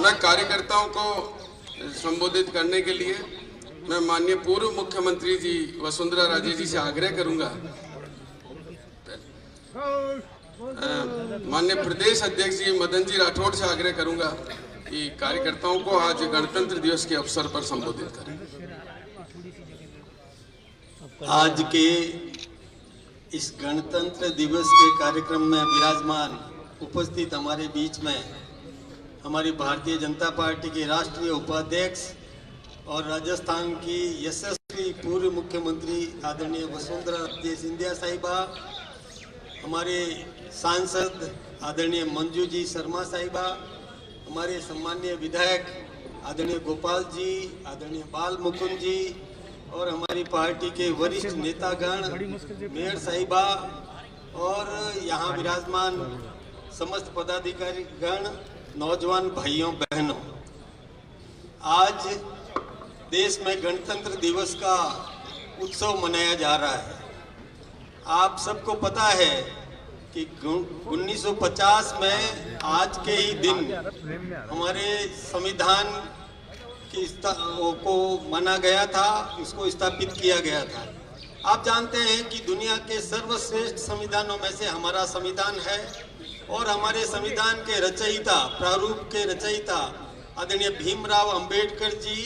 मैं कार्यकर्ताओं को संबोधित करने के लिए मैं माननीय पूर्व मुख्यमंत्री जी वसुंधरा राजे जी से आग्रह करूंगा, माननीय प्रदेश अध्यक्ष जी मदन जी राठौड़ से आग्रह करूंगा कि कार्यकर्ताओं को आज गणतंत्र दिवस के अवसर पर संबोधित करें। आज के इस गणतंत्र दिवस के कार्यक्रम में विराजमान उपस्थित हमारे बीच में हमारी भारतीय जनता पार्टी के राष्ट्रीय उपाध्यक्ष और राजस्थान की यशस्वी पूर्व मुख्यमंत्री आदरणीय वसुंधरा राजे सिंधिया साहिबा, हमारे सांसद आदरणीय मंजू जी शर्मा साहिबा, हमारे सम्मानीय विधायक आदरणीय गोपाल जी, आदरणीय बाल मुकुंद जी और हमारी पार्टी के वरिष्ठ नेतागण, मेयर साहिबा और यहाँ विराजमान समस्त पदाधिकारी गण, नौजवान भाइयों बहनों, आज देश में गणतंत्र दिवस का उत्सव मनाया जा रहा है। आप सबको पता है कि 1950 में आज के ही दिन हमारे संविधान को माना गया था, उसको स्थापित किया गया था। आप जानते हैं कि दुनिया के सर्वश्रेष्ठ संविधानों में से हमारा संविधान है और हमारे संविधान के रचयिता, प्रारूप के रचयिता आदरणीय भीमराव अंबेडकर जी,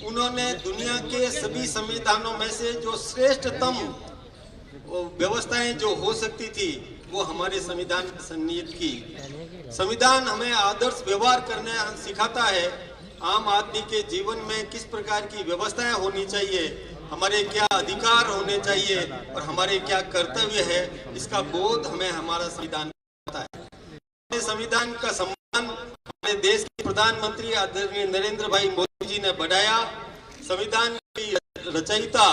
उन्होंने दुनिया के सभी संविधानों में से जो श्रेष्ठतम व्यवस्थाएं जो हो सकती थी वो हमारे संविधान में सन्निहित की। संविधान हमें आदर्श व्यवहार करने सिखाता है, आम आदमी के जीवन में किस प्रकार की व्यवस्थाएं होनी चाहिए, हमारे क्या अधिकार होने चाहिए और हमारे क्या कर्तव्य है, इसका बोध हमें हमारा संविधान देता है। संविधान का सम्मान हमारे देश के प्रधानमंत्री आदरणीय नरेंद्र भाई मोदी जी ने बढ़ाया। संविधान की रचयिता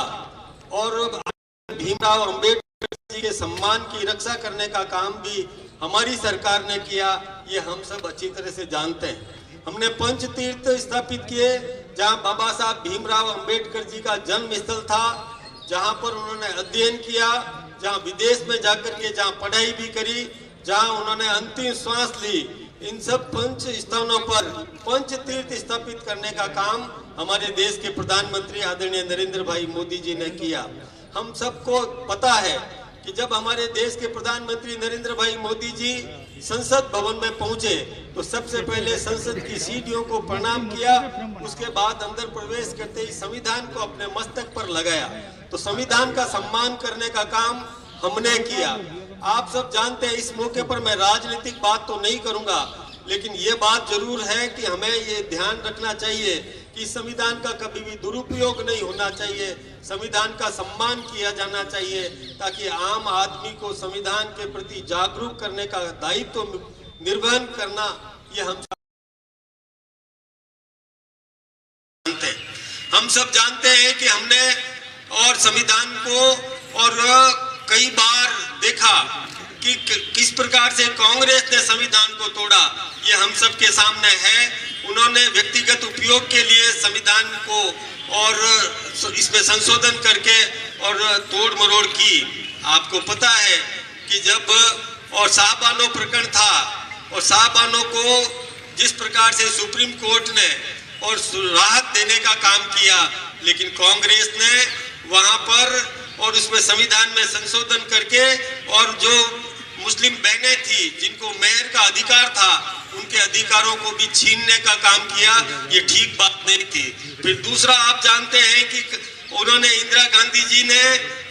और भीमराव अंबेडकर जी के सम्मान की रक्षा करने का काम भी हमारी सरकार ने किया, ये हम सब अच्छी तरह से जानते हैं। हमने पंच तीर्थ स्थापित किए, जहां बाबा साहब भीमराव अंबेडकर जी का जन्म स्थल था, जहां पर उन्होंने अध्ययन किया, जहां विदेश में जाकर के जहां पढ़ाई भी करी, जहां उन्होंने अंतिम श्वास ली। इन सब पंच स्थानों पर पंच तीर्थ स्थापित करने का काम हमारे देश के प्रधानमंत्री आदरणीय नरेंद्र भाई मोदी जी ने किया। हम सबको पता है कि जब हमारे देश के प्रधानमंत्री नरेंद्र भाई मोदी जी संसद भवन में पहुंचे तो सबसे पहले संसद की सीढ़ियों को प्रणाम किया, उसके बाद अंदर प्रवेश करते ही संविधान को अपने मस्तक पर लगाया। तो संविधान का सम्मान करने का काम हमने किया। आप सब जानते हैं, इस मौके पर मैं राजनीतिक बात तो नहीं करूंगा, लेकिन ये बात जरूर है कि हमें ये ध्यान रखना चाहिए कि संविधान का कभी भी दुरुपयोग नहीं होना चाहिए, संविधान का सम्मान किया जाना चाहिए, ताकि आम आदमी को संविधान के प्रति जागरूक करने का दायित्व निर्वहन करना ये हम सब जानते हैं कि हमने और संविधान को और कई बार देखा कि किस प्रकार से कांग्रेस ने संविधान को तोड़ा, ये हम सब के सामने है। उन्होंने व्यक्तिगत उपयोग के लिए संविधान को और इसमें संशोधन करके और तोड़ मरोड़ की। आपको पता है कि जब और शाहबानो प्रकरण था और शाहबानो को जिस प्रकार से सुप्रीम कोर्ट ने और राहत देने का काम किया, लेकिन कांग्रेस ने वहां पर और उसमें संविधान में संशोधन करके और जो मुस्लिम बहनें थी जिनको मेयर का अधिकार था, उनके अधिकारों को भी छीनने का काम किया। ये ठीक बात नहीं थी। फिर दूसरा, आप जानते हैं कि उन्होंने इंदिरा गांधी जी ने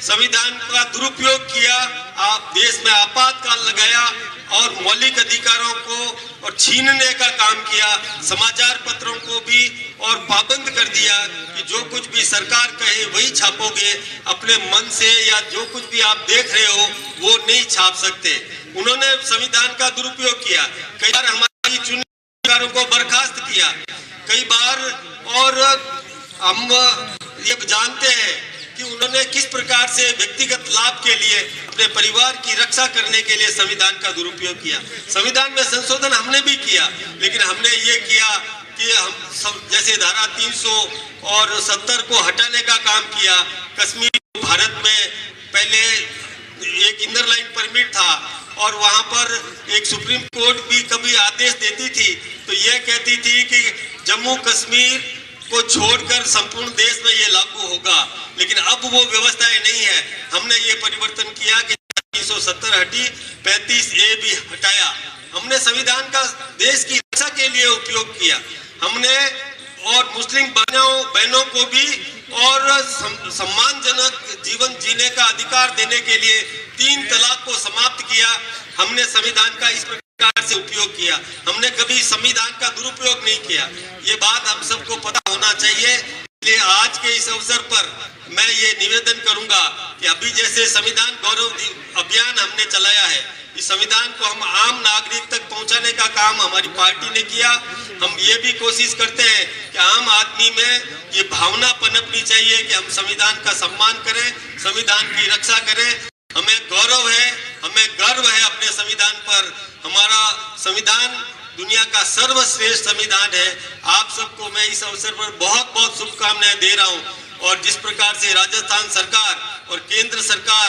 संविधान का दुरुपयोग किया, आप देश में आपातकाल लगाया और मौलिक अधिकारों को और छीनने का काम किया। समाचार पत्रों को भी और पाबंद कर दिया कि जो कुछ भी सरकार कहे वही छापोगे, अपने मन से या जो कुछ भी आप देख रहे हो वो नहीं छाप सकते। उन्होंने संविधान का दुरुपयोग किया, कई बार हमारी चुने अधिकारों को बर्खास्त किया, कई बार। और हम ये जानते हैं कि उन्होंने किस प्रकार से व्यक्तिगत लाभ के लिए अपने परिवार की रक्षा करने के लिए संविधान का दुरुपयोग किया। संविधान में संशोधन हमने भी किया, लेकिन हमने ये किया कि हम जैसे धारा 370 को हटाने का काम किया। कश्मीर भारत में पहले एक इनर लाइन परमिट था और वहां पर एक सुप्रीम कोर्ट भी कभी आदेश देती थी तो यह कहती थी कि जम्मू कश्मीर को छोड़कर संपूर्ण देश में ये लागू होगा, लेकिन अब वो व्यवस्थाएं नहीं है। हमने ये परिवर्तन किया कि 370 हटी, 35A भी हटाया। हमने संविधान का देश की रक्षा के लिए उपयोग किया। हमने और मुस्लिम बहनों को भी और सम्मानजनक जीवन जीने का अधिकार देने के लिए 3 तलाक को समाप्त किया। हमने संविधान का इस प्रकार से उपयोग किया। हमने कभी संविधान का दुरुपयोग नहीं किया। ये बात हम सबको पता होना चाहिए। इसलिए आज के इस अवसर पर मैं ये निवेदन करूंगा कि अभी जैसे संविधान गौरव अभियान हमने चलाया है, इस संविधान को हम आम नागरिक तक पहुंचाने का काम हमारी पार्टी ने किया। हम ये भी कोशिश करते हैं कि आम आदमी में ये भावना पनपनी चाहिए कि हम संविधान का सम्मान करें, संविधान की रक्षा करें। हमें गौरव है, हमें गर्व है अपने संविधान पर। हमारा संविधान दुनिया का सर्वश्रेष्ठ संविधान है। आप सबको मैं इस अवसर पर बहुत बहुत शुभकामनाएं दे रहा हूं। और जिस प्रकार से राजस्थान सरकार और केंद्र सरकार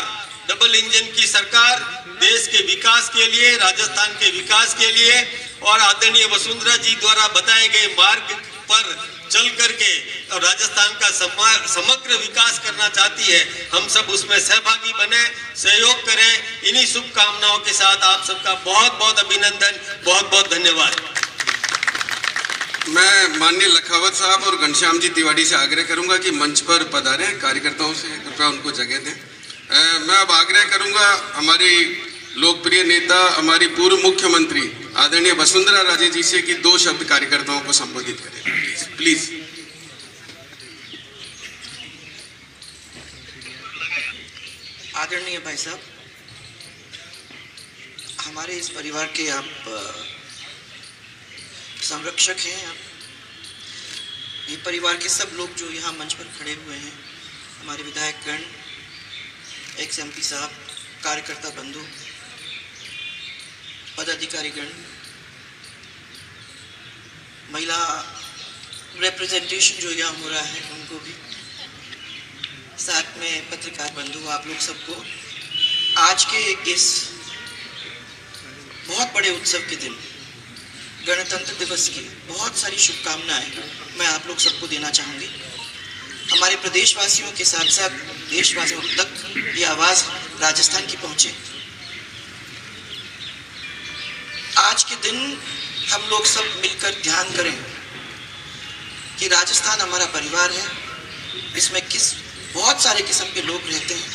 डबल इंजन की सरकार देश के विकास के लिए, राजस्थान के विकास के लिए और आदरणीय वसुंधरा जी द्वारा बताए गए मार्ग पर चल करके और राजस्थान का समग्र विकास करना चाहती है, हम सब उसमें सहभागी बने, सहयोग करें। इन्हीं शुभकामनाओं के साथ आप सबका बहुत बहुत अभिनंदन, बहुत बहुत धन्यवाद। मैं माननीय लखावत साहब और घनश्याम जी तिवारी से आग्रह करूंगा कि मंच पर पधारें। कार्यकर्ताओं से कृपया उनको जगह दें। मैं अब आग्रह करूंगा हमारी लोकप्रिय नेता, हमारी पूर्व मुख्यमंत्री आदरणीय वसुंधरा राजे जी से कि 2 शब्द कार्यकर्ताओं को संबोधित करें। प्लीज। आदरणीय भाई साहब, हमारे इस परिवार के आप संरक्षक हैं। आप ये परिवार के सब लोग जो यहाँ मंच पर खड़े हुए हैं, हमारे विधायकगण, एक्स MP साहब, कार्यकर्ता बंधु, पदाधिकारीगण, महिला रिप्रेजेंटेशन जो यहाँ हो रहा है उनको भी, साथ में पत्रकार बंधु, आप लोग सबको आज के इस बहुत बड़े उत्सव के दिन, गणतंत्र दिवस की बहुत सारी शुभकामनाएं मैं आप लोग सबको देना चाहूँगी। हमारे प्रदेशवासियों के साथ साथ देशवासियों तक ये आवाज़ राजस्थान की पहुँचे। आज के दिन हम लोग सब मिलकर ध्यान करें कि राजस्थान हमारा परिवार है। इसमें बहुत सारे किस्म के लोग रहते हैं,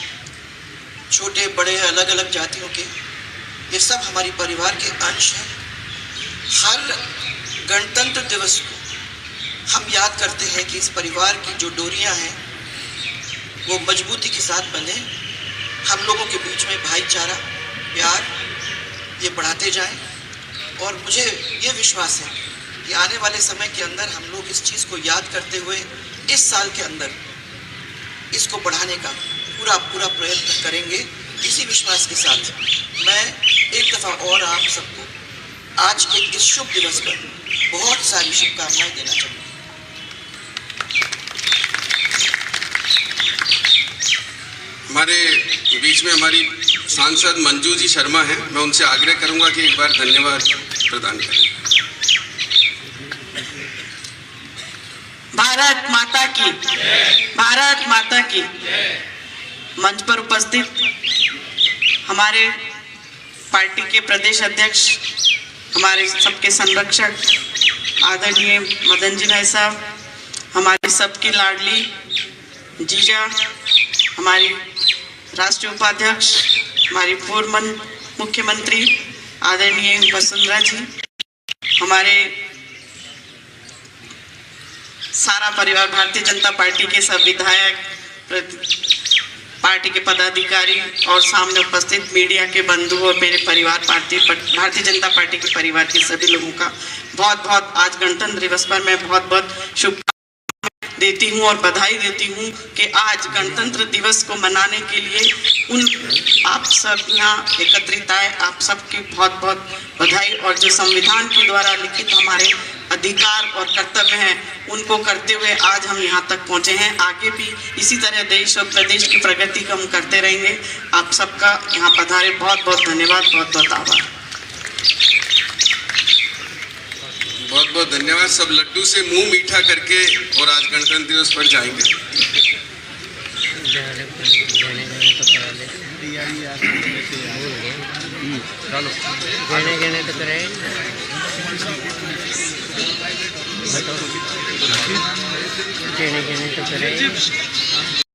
छोटे बड़े अलग अलग जातियों के। ये सब हमारी परिवार के अंश हैं। हर गणतंत्र दिवस को हम याद करते हैं कि इस परिवार की जो डोरियां हैं वो मजबूती के साथ बंधे। हम लोगों के बीच में भाईचारा, प्यार ये बढ़ाते जाएं। और मुझे ये विश्वास है कि आने वाले समय के अंदर हम लोग इस चीज़ को याद करते हुए इस साल के अंदर इसको बढ़ाने का पूरा प्रयत्न करेंगे। इसी विश्वास के साथ मैं एक दफ़ा और आप सबको आज के इस शुभ दिवस पर बहुत सारी शुभकामनाएं देना चाहूँगा। हमारे बीच में हमारी सांसद मंजू जी शर्मा हैं। मैं उनसे आग्रह करूंगा कि एक बार धन्यवाद प्रदान करें। भारत माता की, भारत माता की। मंच पर उपस्थित हमारे पार्टी के प्रदेश अध्यक्ष, हमारे सबके संरक्षक आदरणीय मदन जी भाई साहब, हमारे सबकी लाडली जीजा, हमारी राष्ट्रीय उपाध्यक्ष, हमारी पूर्व मुख्यमंत्री आदरणीय वसुंधरा जी, हमारे सारा परिवार, भारतीय जनता पार्टी के सब विधायक, पार्टी के पदाधिकारी और सामने उपस्थित मीडिया के बंधु और मेरे परिवार, भारतीय जनता पार्टी के परिवार के सभी लोगों का बहुत बहुत आज गणतंत्र दिवस पर मैं बहुत बहुत शुभकामनाएं देती हूं और बधाई देती हूं कि आज गणतंत्र दिवस को मनाने के लिए आप सब यहाँ एकत्रित आए। आप सबकी बहुत बहुत बधाई। और जो संविधान के द्वारा लिखित हमारे अधिकार और कर्तव्य हैं उनको करते हुए आज हम यहाँ तक पहुँचे हैं। आगे भी इसी तरह देश और प्रदेश की प्रगति को हम करते रहेंगे। आप सबका यहाँ पधारे बहुत बहुत धन्यवाद, बहुत बहुत आभार। बहुत बहुत धन्यवाद। सब लड्डू से मुंह मीठा करके और आज गणतंत्र दिवस पर जाएंगे। गहने तो कराए गहने तो कराए